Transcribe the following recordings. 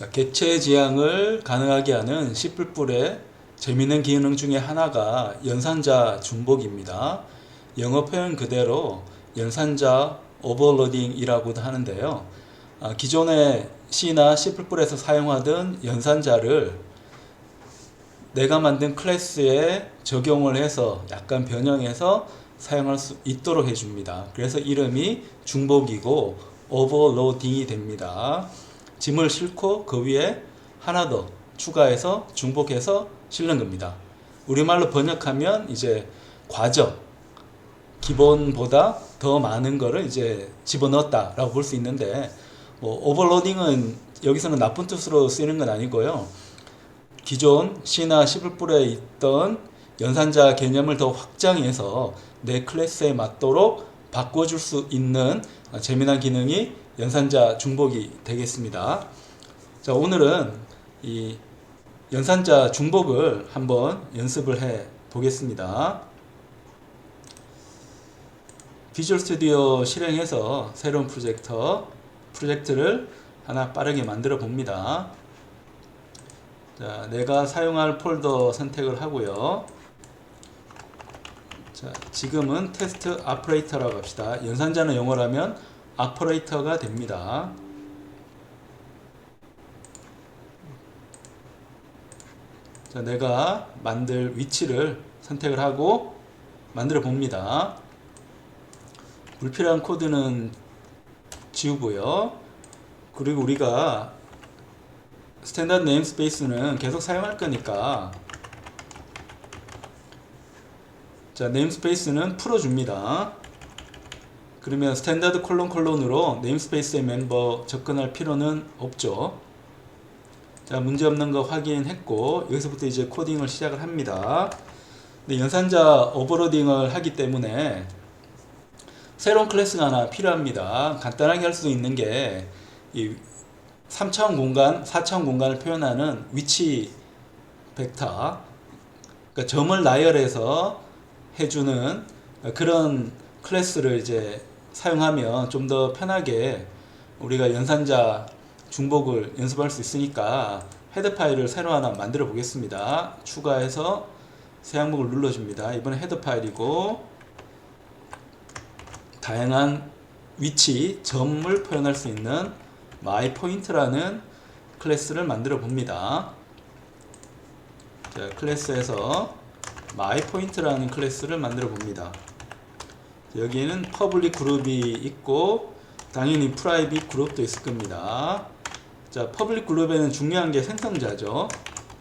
자, 객체 지향을 가능하게 하는 C++의 재미있는 기능 중에 하나가 연산자 중복입니다. 영어 표현 그대로 연산자 오버로딩이라고도 하는데요. 기존의 C나 C++에서 사용하던 연산자를 내가 만든 클래스에 적용을 해서 약간 변형해서 사용할 수 있도록 해줍니다. 그래서 이름이 중복이고 오버로딩이 됩니다. 짐을 싣고 그 위에 하나 더 추가해서 중복해서 실는 겁니다. 우리말로 번역하면 이제 과정, 기본보다 더 많은 거를 이제 집어넣었다라고 볼 수 있는데, 오버로딩은 여기서는 나쁜 뜻으로 쓰이는 건 아니고요. 기존 C나 C++에 있던 연산자 개념을 더 확장해서 내 클래스에 맞도록 바꿔줄 수 있는 재미난 기능이 연산자 중복이 되겠습니다. 자, 오늘은 이 연산자 중복을 한번 연습을 해 보겠습니다. 비주얼 스튜디오 실행해서 새로운 프로젝트를 하나 빠르게 만들어 봅니다. 자, 내가 사용할 폴더 선택을 하고요. 자, 지금은 테스트 오퍼레이터라고 합시다. 연산자는 영어라면 오퍼레이터가 됩니다. 자, 내가 만들 위치를 선택을 하고 만들어 봅니다. 불필요한 코드는 지우고요. 그리고 우리가 스탠다드 네임스페이스는 계속 사용할 거니까, 자, 네임스페이스는 풀어줍니다. 그러면 스탠다드 콜론으로 네임스페이스의 멤버 접근할 필요는 없죠. 자, 문제없는 거 확인했고 여기서부터 이제 코딩을 시작을 합니다. 근데 연산자 오버로딩을 하기 때문에 새로운 클래스가 하나 필요합니다. 간단하게 할 수 있는 게 이 3차원 공간, 4차원 공간을 표현하는 위치 벡터, 그러니까 점을 나열해서 해주는 그런 클래스를 이제 사용하면 좀 더 편하게 우리가 연산자 중복을 연습할 수 있으니까 헤더 파일을 새로 하나 만들어 보겠습니다. 추가해서 새 항목을 눌러줍니다. 이번에 헤더 파일이고, 다양한 위치, 점을 표현할 수 있는 myPoint라는 클래스를 만들어 봅니다. 자, 클래스에서 myPoint라는 클래스를 만들어 봅니다. 여기에는 퍼블릭 그룹이 있고 당연히 프라이빗 그룹도 있을 겁니다. 자, 퍼블릭 그룹에는 중요한 게 생성자죠.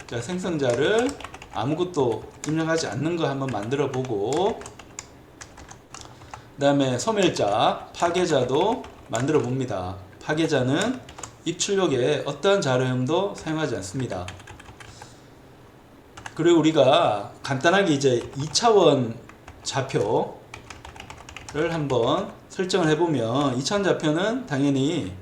자, 생성자를 아무것도 입력하지 않는 거 한번 만들어 보고, 그 다음에 소멸자, 파괴자도 만들어 봅니다. 파괴자는 입출력에 어떠한 자료형도 사용하지 않습니다. 그리고 우리가 간단하게 이제 2차원 좌표를 한번 설정을 해보면, 2차원 좌표는 당연히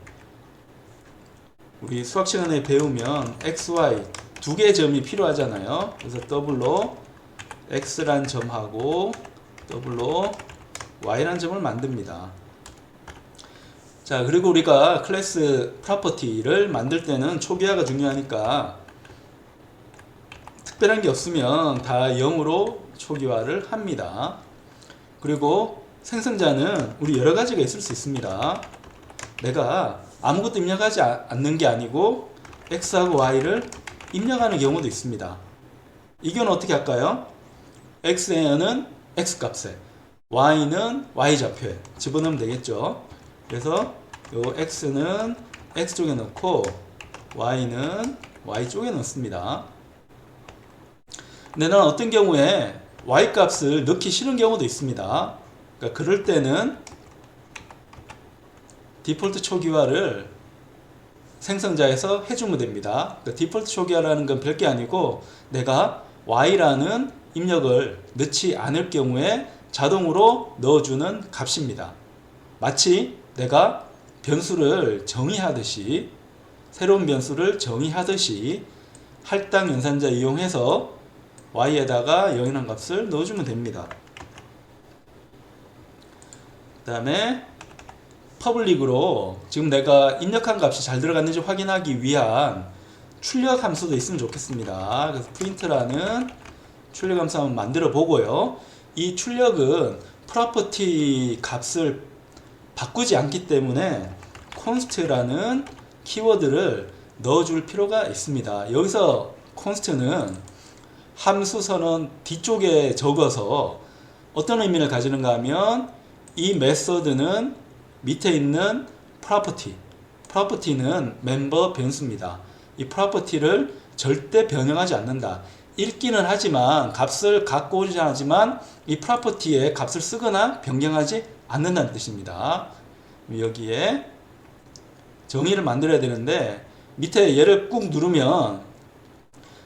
우리 수학 시간에 배우면 x, y 두 개의 점이 필요하잖아요. 그래서 더블로 x란 점하고 더블로 y란 점을 만듭니다. 자, 그리고 우리가 클래스 프로퍼티를 만들 때는 초기화가 중요하니까 특별한 게 없으면 다 0으로 초기화를 합니다. 그리고 생성자는 우리 여러 가지가 있을 수 있습니다. 내가 아무것도 입력하지 않는 게 아니고 x하고 y를 입력하는 경우도 있습니다. 이 경우는 어떻게 할까요? x는 x값에, y는 y좌표에 집어넣으면 되겠죠. 그래서 요 x는 x쪽에 넣고 y는 y쪽에 넣습니다. 근데 나는 어떤 경우에 y값을 넣기 싫은 경우도 있습니다. 그러니까 그럴 때는 디폴트 초기화를 생성자에서 해주면 됩니다. 그러니까 디폴트 초기화라는 건 별게 아니고 내가 y라는 입력을 넣지 않을 경우에 자동으로 넣어주는 값입니다. 마치 내가 변수를 정의하듯이, 새로운 변수를 정의하듯이 할당 연산자 이용해서 y에다가 0이라는 값을 넣어주면 됩니다. 그 다음에 퍼블릭으로 지금 내가 입력한 값이 잘 들어갔는지 확인하기 위한 출력 함수도 있으면 좋겠습니다. 그래서 print라는 출력 함수 한번 만들어 보고요. 이 출력은 property 값을 바꾸지 않기 때문에 const라는 키워드를 넣어줄 필요가 있습니다. 여기서 const는 함수 선언 뒤쪽에 적어서 어떤 의미를 가지는가 하면 이 메서드는 밑에 있는 property는 멤버 변수입니다. 이 property를 절대 변형하지 않는다. 읽기는 하지만 값을 갖고 오지 않지만 이 property에 값을 쓰거나 변경하지 않는다는 뜻입니다. 여기에 정의를 만들어야 되는데 밑에 얘를 꾹 누르면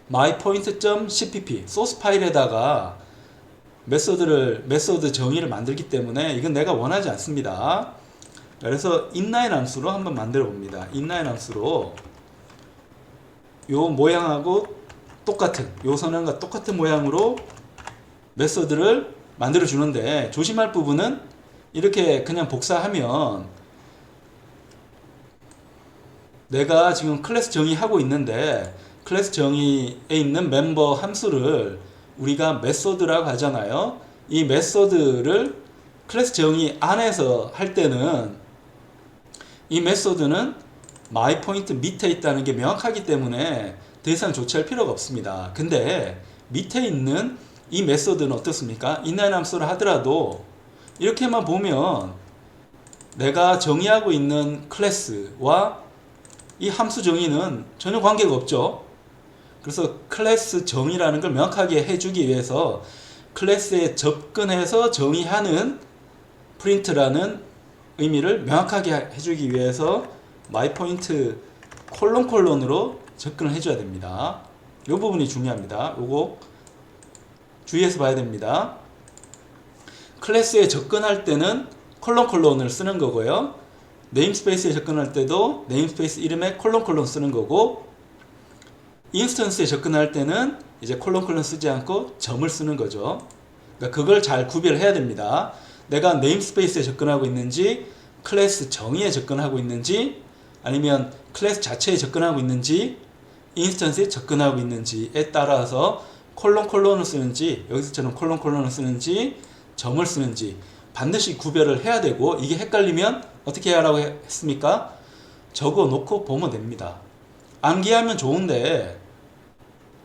mypoint.cpp 소스 파일에다가 메소드 정의를 만들기 때문에 이건 내가 원하지 않습니다. 그래서 inline 함수로 한번 만들어 봅니다. inline 함수로 요 모양하고 똑같은 요 선언과 똑같은 모양으로 메소드를 만들어 주는데 조심할 부분은 이렇게 그냥 복사하면 내가 지금 클래스 정의하고 있는데 클래스 정의에 있는 멤버 함수를 우리가 메소드라고 하잖아요. 이 메소드를 클래스 정의 안에서 할 때는 이 메소드는 myPoint 밑에 있다는 게 명확하기 때문에 더 이상 조치할 필요가 없습니다. 근데 밑에 있는 이 메소드는 어떻습니까? inline 함수를 하더라도 이렇게만 보면 내가 정의하고 있는 클래스와 이 함수 정의는 전혀 관계가 없죠. 그래서 클래스 정의라는 걸 명확하게 해주기 위해서 클래스에 접근해서 정의하는 print라는 의미를 명확하게 해주기 위해서 myPoint 콜론으로 접근을 해줘야 됩니다. 이 부분이 중요합니다. 요거 주의해서 봐야 됩니다. 클래스에 접근할 때는 콜론을 쓰는 거고요. 네임스페이스에 접근할 때도 네임스페이스 이름에 콜론 쓰는 거고, 인스턴스에 접근할 때는 이제 콜론 쓰지 않고 점을 쓰는 거죠. 그러니까 그걸 잘 구별해야 됩니다. 내가 네임스페이스에 접근하고 있는지, 클래스 정의에 접근하고 있는지, 아니면 클래스 자체에 접근하고 있는지, 인스턴스에 접근하고 있는지에 따라서 콜론을 쓰는지, 여기서처럼 콜론을 쓰는지, 점을 쓰는지 반드시 구별을 해야 되고, 이게 헷갈리면 어떻게 하라고 했습니까? 적어 놓고 보면 됩니다. 암기하면 좋은데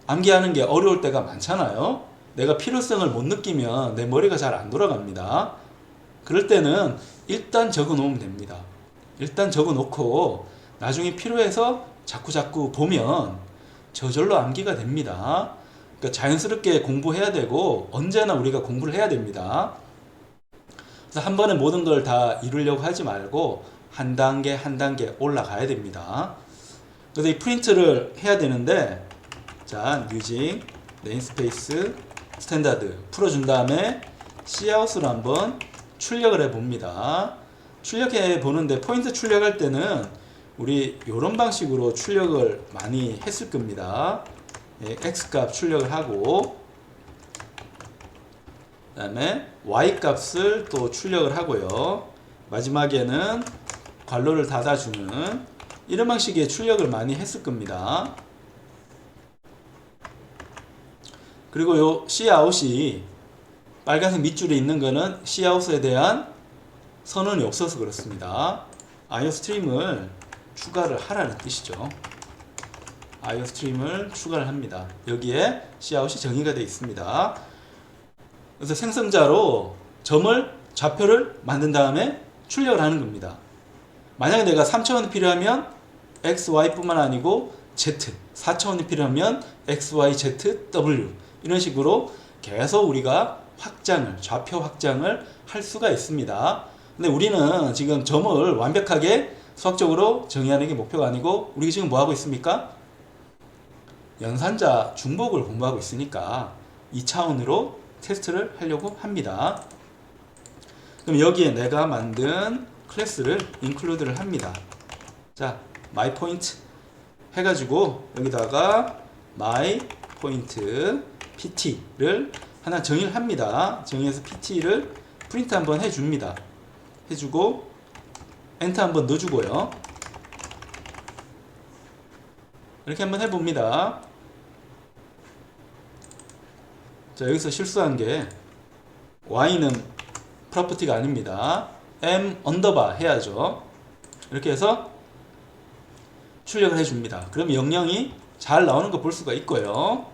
암기하는 게 어려울 때가 많잖아요. 내가 필요성을 못 느끼면 내 머리가 잘 안 돌아갑니다. 그럴 때는 일단 적어 놓으면 됩니다. 일단 적어 놓고 나중에 필요해서 자꾸 보면 저절로 암기가 됩니다. 그러니까 자연스럽게 공부해야 되고 언제나 우리가 공부를 해야 됩니다. 그래서 한 번에 모든 걸 다 이루려고 하지 말고 한 단계 올라가야 됩니다. 그래서 이 프린트를 해야 되는데, 자, using namespace 스탠다드 풀어준 다음에 cout으로 한번 출력을 해 봅니다. 출력해 보는데 포인트 출력할 때는 우리 이런 방식으로 출력을 많이 했을 겁니다. x값 출력을 하고, 그 다음에 y값을 또 출력을 하고요. 마지막에는 괄호를 닫아주는 이런 방식의 출력을 많이 했을 겁니다. 그리고 요 cout이 빨간색 밑줄에 있는 거는 cout에 대한 선언이 없어서 그렇습니다. iostream을 추가를 하라는 뜻이죠. iostream을 추가를 합니다. 여기에 cout이 정의가 되어 있습니다. 그래서 생성자로 좌표를 만든 다음에 출력을 하는 겁니다. 만약에 내가 3차원이 필요하면 x, y 뿐만 아니고 z, 4차원이 필요하면 x, y, z, w 이런 식으로 계속 우리가 좌표 확장을 할 수가 있습니다. 근데 우리는 지금 점을 완벽하게 수학적으로 정의하는 게 목표가 아니고, 우리가 지금 뭐 하고 있습니까? 연산자 중복을 공부하고 있으니까 2차원으로 테스트를 하려고 합니다. 그럼 여기에 내가 만든 클래스를 include를 합니다. 자, myPoint 해가지고 여기다가 myPoint pt를 하나 정의를 합니다. 정의해서 pt를 프린트 한번 해줍니다. 해주고 엔터 한번 넣어주고요. 이렇게 한번 해봅니다. 자, 여기서 실수한 게 y는 프로퍼티가 아닙니다. m 언더바 해야죠. 이렇게 해서 출력을 해줍니다. 그럼 영영이 잘 나오는 거 볼 수가 있고요.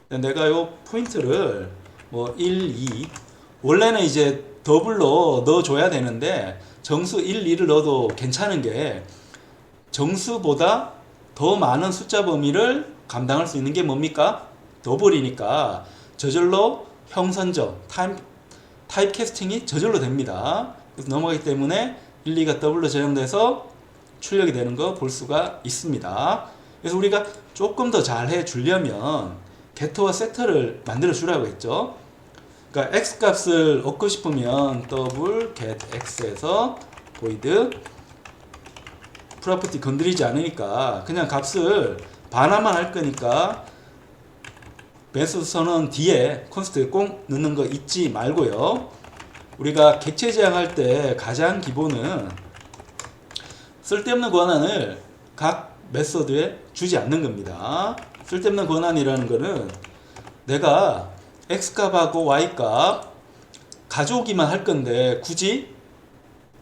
내가 요 포인트를 뭐 1, 2 원래는 이제 더블로 넣어줘야 되는데 정수 1, 2를 넣어도 괜찮은 게 정수보다 더 많은 숫자 범위를 감당할 수 있는 게 뭡니까? 더블이니까 저절로 형선적 타입 캐스팅이 저절로 됩니다. 그래서 넘어가기 때문에 1, 2가 더블로 저장돼서 출력이 되는 거 볼 수가 있습니다. 그래서 우리가 조금 더 잘 해주려면 게터와 세터를 만들어 주라고 했죠. 그러니까 x 값을 얻고 싶으면 더블 get x에서 void 프로퍼티 건드리지 않으니까 그냥 값을 반환만 할 거니까 메소드 선언 뒤에 콘스트 꼭 넣는 거 잊지 말고요. 우리가 객체 제한할 때 가장 기본은 쓸데없는 권한을 각 메소드에 주지 않는 겁니다. 쓸데없는 권한이라는 거는 내가 x값하고 y값 가져오기만 할 건데 굳이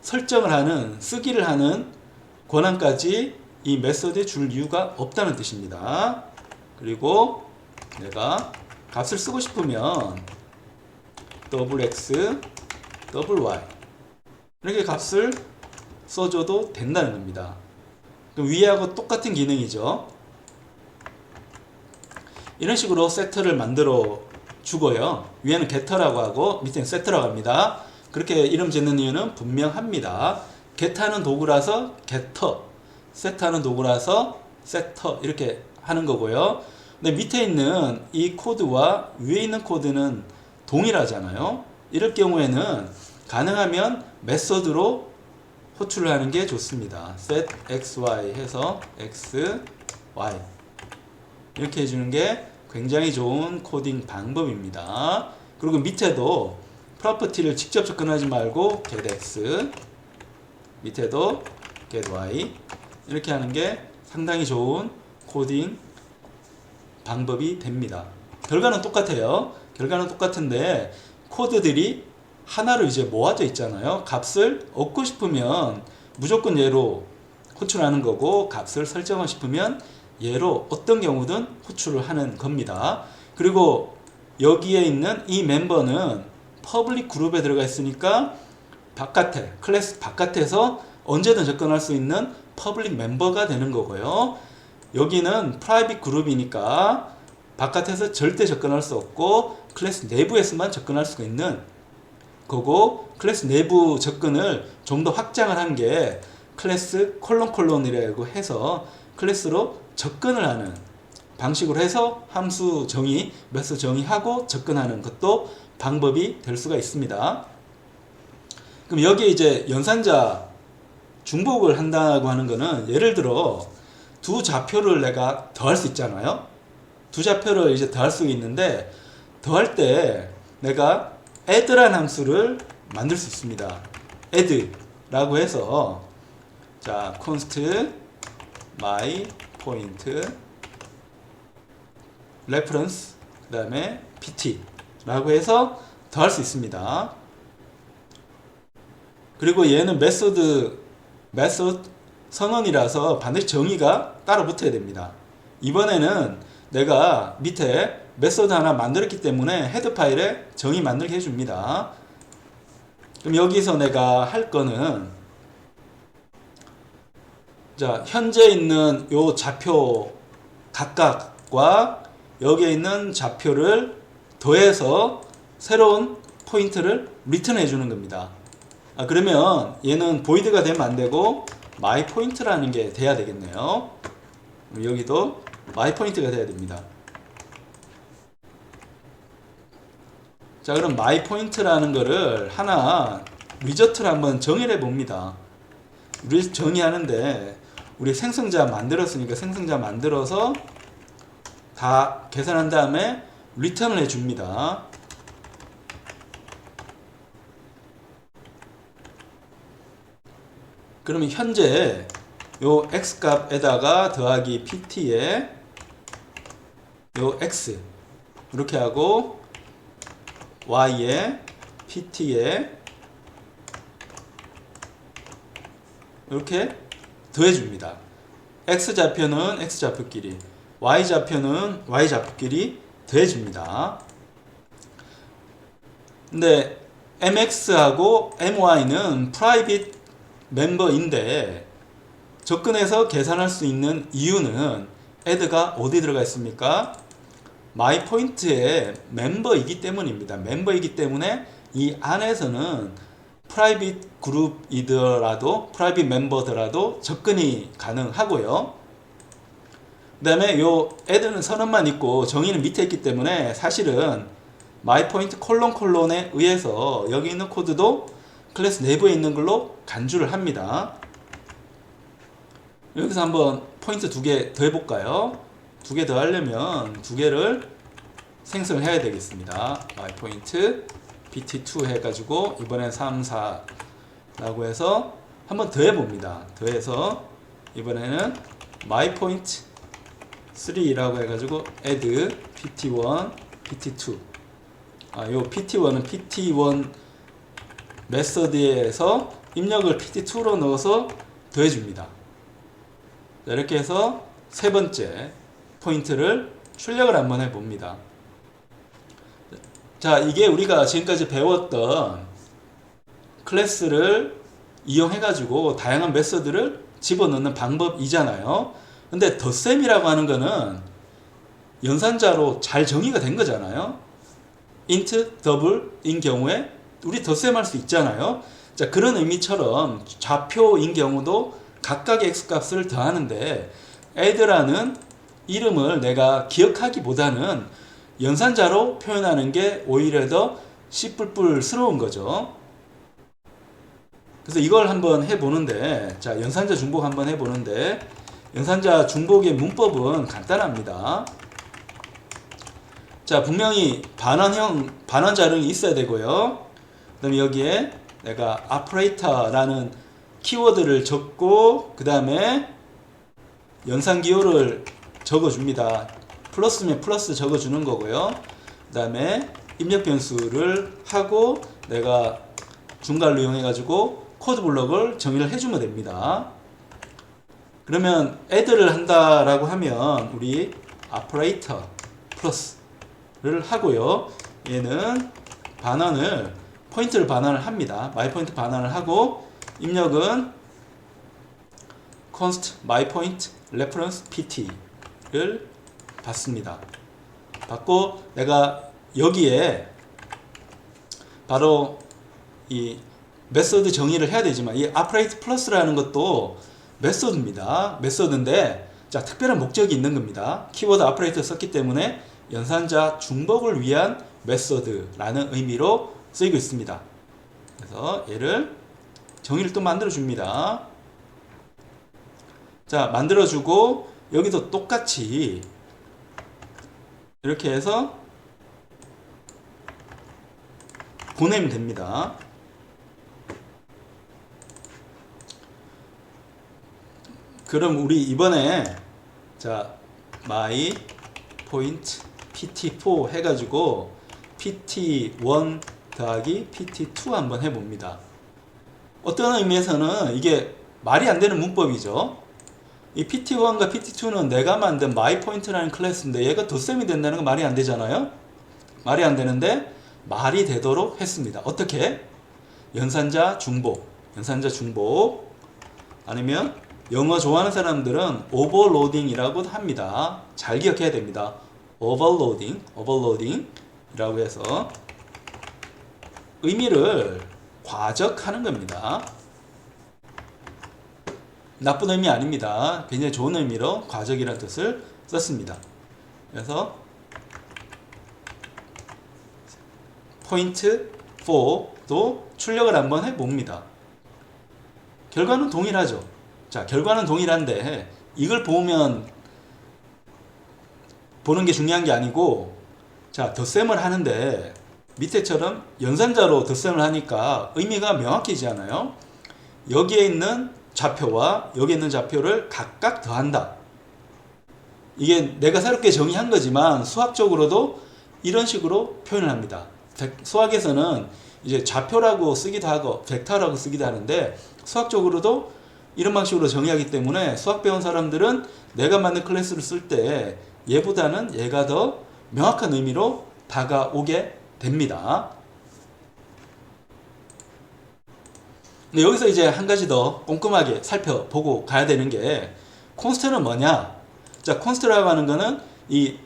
설정을 하는, 쓰기를 하는 권한까지 이 메소드에 줄 이유가 없다는 뜻입니다. 그리고 내가 값을 쓰고 싶으면 더블 x 더블 y 이렇게 값을 써줘도 된다는 겁니다. 그럼 위하고 똑같은 기능이죠. 이런 식으로 세트를 만들어 주고요. 위에는 get라고 하고 밑에는 set라고 합니다. 그렇게 이름 짓는 이유는 분명합니다. get하는 도구라서 getter, set하는 도구라서 setter 이렇게 하는 거고요. 근데 밑에 있는 이 코드와 위에 있는 코드는 동일하잖아요. 이럴 경우에는 가능하면 메소드로 호출을 하는 게 좋습니다. set xy 해서 x, y 이렇게 해주는 게 굉장히 좋은 코딩 방법입니다. 그리고 밑에도 프로퍼티를 직접 접근하지 말고 get x 밑에도 get y 이렇게 하는 게 상당히 좋은 코딩 방법이 됩니다. 결과는 똑같아요. 결과는 똑같은데 코드들이 하나로 이제 모아져 있잖아요. 값을 얻고 싶으면 무조건 얘로 호출하는 거고 값을 설정하고 싶으면 얘로 어떤 경우든 호출을 하는 겁니다. 그리고 여기에 있는 이 멤버는 퍼블릭 그룹에 들어가 있으니까 바깥에 클래스 바깥에서 언제든 접근할 수 있는 퍼블릭 멤버가 되는 거고요. 여기는 프라이빗 그룹이니까 바깥에서 절대 접근할 수 없고 클래스 내부에서만 접근할 수가 있는 거고 클래스 내부 접근을 좀 더 확장을 한 게 클래스 콜론이라고 해서 클래스로 접근을 하는 방식으로 해서 함수 정의, 메소드 정의하고 접근하는 것도 방법이 될 수가 있습니다. 그럼 여기에 이제 연산자 중복을 한다고 하는 거는 예를 들어 두 좌표를 내가 더할 수 있잖아요. 두 좌표를 이제 더할 수 있는데 더할 때 내가 add라는 함수를 만들 수 있습니다. add라고 해서 자 const my point reference 그 다음에 pt 라고 해서 더할 수 있습니다. 그리고 얘는 메소드 선언이라서 반드시 정의가 따로 붙어야 됩니다. 이번에는 내가 밑에 메소드 하나 만들었기 때문에 헤드 파일에 정의 만들게 해줍니다. 그럼 여기서 내가 할 거는 자 현재 있는 요 좌표 각각과 여기에 있는 좌표를 더해서 새로운 포인트를 리턴 해주는 겁니다. 그러면 얘는 void가 되면 안 되고 my point라는 게 돼야 되겠네요. 여기도 my point가 돼야 됩니다. 자 그럼 my point라는 거를 하나 위저트를 한번 정의를 해봅니다. 우리 정의하는데 우리 생성자 만들었으니까 생성자 만들어서 다 계산한 다음에 리턴을 해줍니다. 그러면 현재 요 x 값에다가 더하기 pt에 요 x 이렇게 하고 y에 pt에 이렇게 더해줍니다. x좌표는 x좌표끼리, y좌표는 y좌표끼리 더해줍니다. 근데 mx하고 my는 프라이빗 멤버인데 접근해서 계산할 수 있는 이유는 add가 어디 들어가 있습니까? myPoint의 멤버이기 때문입니다. 멤버이기 때문에 이 안에서는 프라이빗 그룹이더라도 프라이빗 멤버더라도 접근이 가능하고요. 그 다음에 요 add는 선언만 있고 정의는 밑에 있기 때문에 사실은 myPoint 콜론에 의해서 여기 있는 코드도 클래스 내부에 있는 걸로 간주를 합니다. 여기서 한번 포인트 2개 더 해볼까요? 2개 더 하려면 2개를 생성을 해야 되겠습니다. myPoint bt2 해가지고 이번엔 3, 4라고 해서 한번 더 해봅니다. 더해서 이번에는 myPoint 3라고 해가지고 add pt1, pt2. 요 pt1은 pt1 메서드에서 입력을 pt2로 넣어서 더해줍니다. 이렇게 해서 세 번째 포인트를 출력을 한번 해봅니다. 자, 이게 우리가 지금까지 배웠던 클래스를 이용해가지고 다양한 메서드를 집어넣는 방법이잖아요. 근데 덧셈이라고 하는 거는 연산자로 잘 정의가 된 거잖아요. int, double인 경우에 우리 덧셈할 수 있잖아요. 자, 그런 의미처럼 좌표인 경우도 각각의 x값을 더하는데 add라는 이름을 내가 기억하기보다는 연산자로 표현하는 게 오히려 더 씨뿔뿔스러운 거죠. 그래서 이걸 한번 해보는데, 자, 연산자 중복 한번 해보는데, 연산자 중복의 문법은 간단합니다. 자, 분명히 반원 자료이 있어야 되고요. 그 다음에 여기에 내가 operator라는 키워드를 적고, 그 다음에 연산기호를 적어줍니다. 플러스면 플러스 적어주는 거고요. 그 다음에 입력 변수를 하고 내가 중괄로 이용해가지고 코드 블럭을 정의를 해주면 됩니다. 그러면 add를 한다라고 하면 우리 operator 플러스를 하고요. 얘는 반환을 포인트를 반환을 합니다. myPoint 반환을 하고 입력은 const myPoint reference pt를 받습니다. 받고 내가 여기에 바로 이 메소드 정의를 해야 되지만 이 operate 플러스라는 것도 메소드입니다. 메소드인데 자, 특별한 목적이 있는 겁니다. 키워드 operator 썼기 때문에 연산자 중복을 위한 메소드라는 의미로 쓰이고 있습니다. 그래서 얘를 정의를 또 만들어 줍니다. 자, 만들어 주고 여기도 똑같이 이렇게 해서 보내면 됩니다. 그럼 우리 이번에 자, myPoint pt4 해가지고 pt1 더하기 pt2 한번 해봅니다. 어떤 의미에서는 이게 말이 안 되는 문법이죠. 이 pt1과 pt2는 내가 만든 myPoint라는 클래스인데 얘가 덧셈이 된다는 건 말이 안 되잖아요. 말이 안 되는데 말이 되도록 했습니다. 어떻게? 연산자 중복 아니면 영어 좋아하는 사람들은 오버로딩이라고 합니다. 잘 기억해야 됩니다. 오버로딩이라고 해서 의미를 과적하는 겁니다. 나쁜 의미 아닙니다. 굉장히 좋은 의미로 과적이라는 뜻을 썼습니다. 그래서 포인트 4도 출력을 한번 해봅니다. 결과는 동일하죠. 자, 결과는 동일한데 이걸 보면 보는 게 중요한 게 아니고, 자, 덧셈을 하는데 밑에처럼 연산자로 덧셈을 하니까 의미가 명확해지잖아요. 여기에 있는 좌표와 여기 있는 좌표를 각각 더한다. 이게 내가 새롭게 정의한 거지만 수학적으로도 이런 식으로 표현을 합니다. 수학에서는 이제 좌표라고 쓰기도 하고 벡터라고 쓰기도 하는데 수학적으로도 이런 방식으로 정의하기 때문에 수학 배운 사람들은 내가 만든 클래스를 쓸 때 얘보다는 얘가 더 명확한 의미로 다가오게 됩니다. 근데 여기서 이제 한 가지 더 꼼꼼하게 살펴보고 가야 되는 게 콘스트는 뭐냐? 자, 콘스트라고 하는 거는 이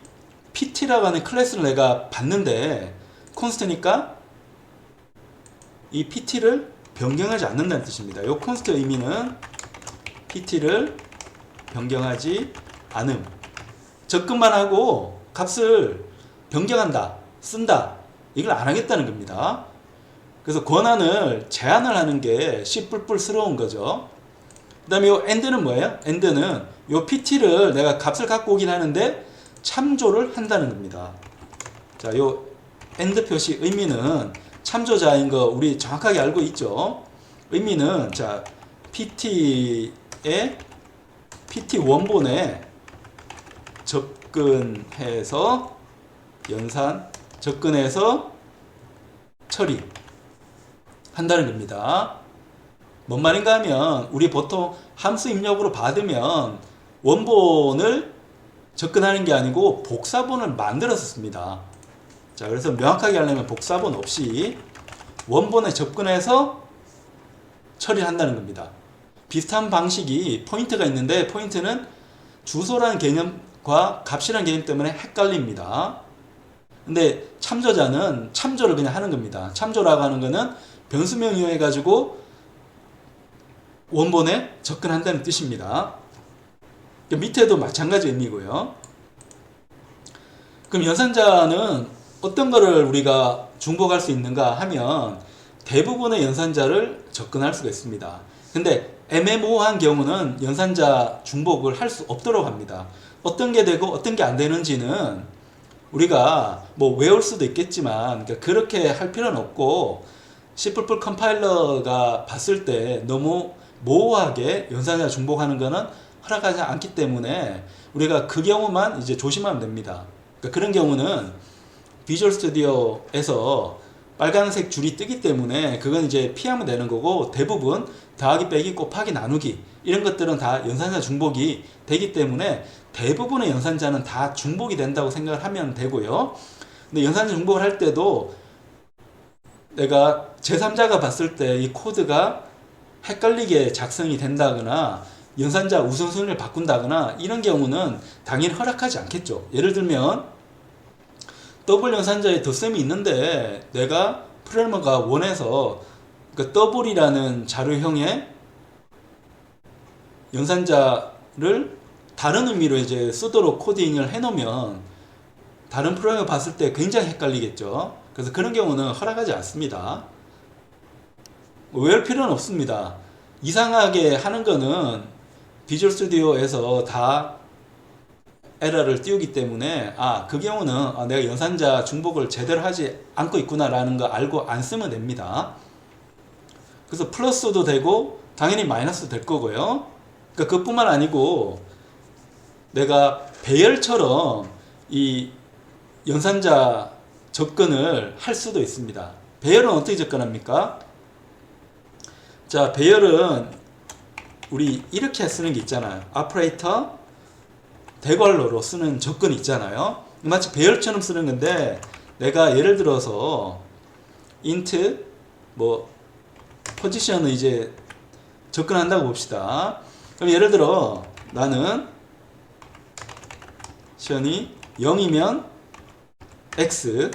PT라고 하는 클래스를 내가 봤는데 콘스트니까 이 PT를 변경하지 않는다는 뜻입니다. 이 콘스트 의미는 PT를 변경하지 않음. 접근만 하고 값을 변경한다, 쓴다. 이걸 안 하겠다는 겁니다. 그래서 권한을 제한을 하는 게 씨뿔뿔스러운 거죠. 그 다음에 이 AND는 뭐예요? AND는 이 PT를 내가 값을 갖고 오긴 하는데 참조를 한다는 겁니다. 자, 이 AND 표시 의미는 참조자인 거 우리 정확하게 알고 있죠. 의미는 자 PT의 PT 원본에 접근해서 연산, 접근해서 처리 한다는 겁니다. 뭔 말인가 하면 우리 보통 함수 입력으로 받으면 원본을 접근하는 게 아니고 복사본을 만들어서 씁니다. 자, 그래서 명확하게 하려면 복사본 없이 원본에 접근해서 처리한다는 겁니다. 비슷한 방식이 포인트가 있는데 포인트는 주소라는 개념과 값이라는 개념 때문에 헷갈립니다. 근데 참조자는 참조를 그냥 하는 겁니다. 참조라고 하는 거는 변수명 이용해 가지고 원본에 접근한다는 뜻입니다. 밑에도 마찬가지 의미고요. 그럼 연산자는 어떤 거를 우리가 중복할 수 있는가 하면 대부분의 연산자를 접근할 수가 있습니다. 근데 애매모호한 경우는 연산자 중복을 할 수 없도록 합니다. 어떤 게 되고 어떤 게 안 되는지는 우리가 뭐 외울 수도 있겠지만 그렇게 할 필요는 없고 C++ 컴파일러가 봤을 때 너무 모호하게 연산자 중복하는 거는 허락하지 않기 때문에 우리가 그 경우만 이제 조심하면 됩니다. 그러니까 그런 경우는 비주얼 스튜디오에서 빨간색 줄이 뜨기 때문에 그건 이제 피하면 되는 거고 대부분 더하기 빼기 곱하기 나누기 이런 것들은 다 연산자 중복이 되기 때문에 대부분의 연산자는 다 중복이 된다고 생각을 하면 되고요. 근데 연산자 중복을 할 때도 내가 제3자가 봤을 때 이 코드가 헷갈리게 작성이 된다거나 연산자 우선순위를 바꾼다거나 이런 경우는 당연히 허락하지 않겠죠. 예를 들면 더블 연산자에 덧셈이 있는데 내가 프로그래머가 원해서 그 더블이라는 자료형의 연산자를 다른 의미로 이제 쓰도록 코딩을 해놓으면 다른 프로그래머 봤을 때 굉장히 헷갈리겠죠. 그래서 그런 경우는 허락하지 않습니다. 외울 필요는 없습니다. 이상하게 하는 거는 비주얼 스튜디오에서 다 에러를 띄우기 때문에 그 경우는 내가 연산자 중복을 제대로 하지 않고 있구나 라는 거 알고 안 쓰면 됩니다. 그래서 플러스도 되고 당연히 마이너스도 될 거고요. 그러니까 그뿐만 아니고 내가 배열처럼 이 연산자 접근을 할 수도 있습니다. 배열은 어떻게 접근합니까? 자, 배열은 우리 이렇게 쓰는 게 있잖아요. 오퍼레이터 대괄호로 쓰는 접근이 있잖아요. 마치 배열처럼 쓰는 건데 내가 예를 들어서 int 뭐 포지션을 이제 접근한다고 봅시다. 그럼 예를 들어 나는 포지션이 0이면 x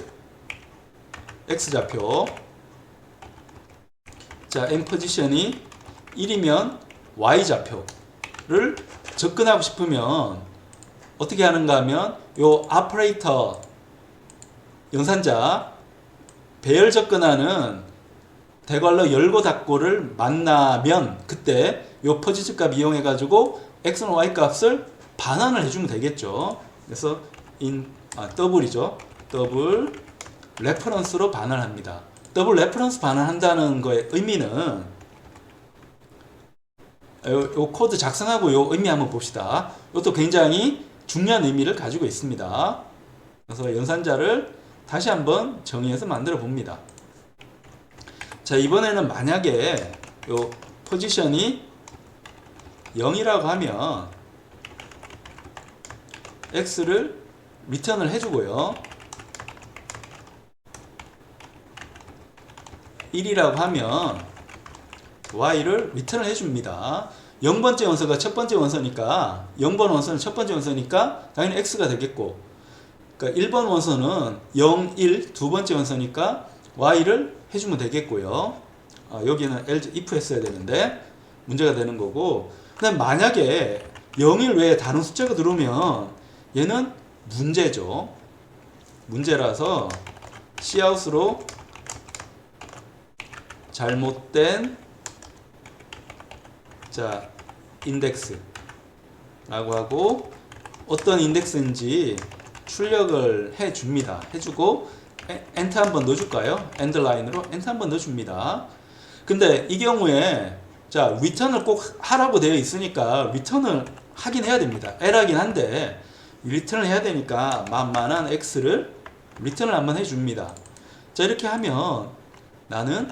좌표, 자 m 포지션이 1이면 y 좌표를 접근하고 싶으면 어떻게 하는가 하면 요 오퍼레이터 연산자 배열 접근하는 대괄호 열고 닫고를 만나면 그때 요 포지션 값 이용해 가지고 x는 y 값을 반환을 해주면 되겠죠. 그래서 더블이죠. 더블 레퍼런스로 반환합니다. 더블 레퍼런스 반환한다는 거의 의미는 요 코드 작성하고 요 의미 한번 봅시다. 이것도 굉장히 중요한 의미를 가지고 있습니다. 그래서 연산자를 다시 한번 정의해서 만들어 봅니다. 자, 이번에는 만약에 요 포지션이 0이라고 하면 x를 리턴을 해주고요. 1이라고 하면 y를 리턴을 해줍니다. 0번째 원소가 첫 번째 원소니까 0번 원소는 첫 번째 원소니까 당연히 x가 되겠고, 그러니까 1번 원소는 0, 1 두 번째 원소니까 y를 해주면 되겠고요. 여기는 else if 했어야 되는데 문제가 되는 거고, 근데 만약에 0일 외에 다른 숫자가 들어오면 얘는 문제죠. 문제라서 cout으로 잘못된 자 인덱스 라고 하고, 어떤 인덱스인지 출력을 해 줍니다. 해주고 엔터 한번 넣어줄까요? 엔드라인으로 엔터 한번 넣어줍니다. 근데 이 경우에 자 리턴을 꼭 하라고 되어 있으니까 리턴을 하긴 해야 됩니다. L하긴 한데 리턴을 해야 되니까 만만한 X를 리턴을 한번 해줍니다. 자, 이렇게 하면 나는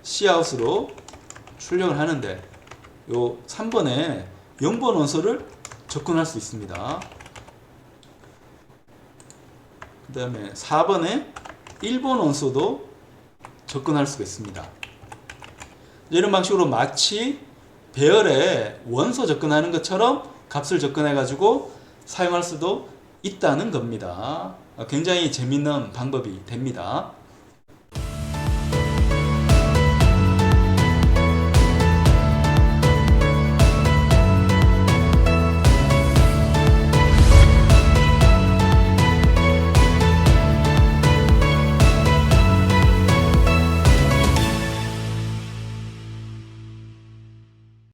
cout으로 출력을 하는데 요 3번에 0번 원소를 접근할 수 있습니다. 그 다음에 4번에 1번 원소도 접근할 수가 있습니다. 이런 방식으로 마치 배열에 원소 접근하는 것처럼 값을 접근해 가지고 사용할 수도 있다는 겁니다. 굉장히 재밌는 방법이 됩니다.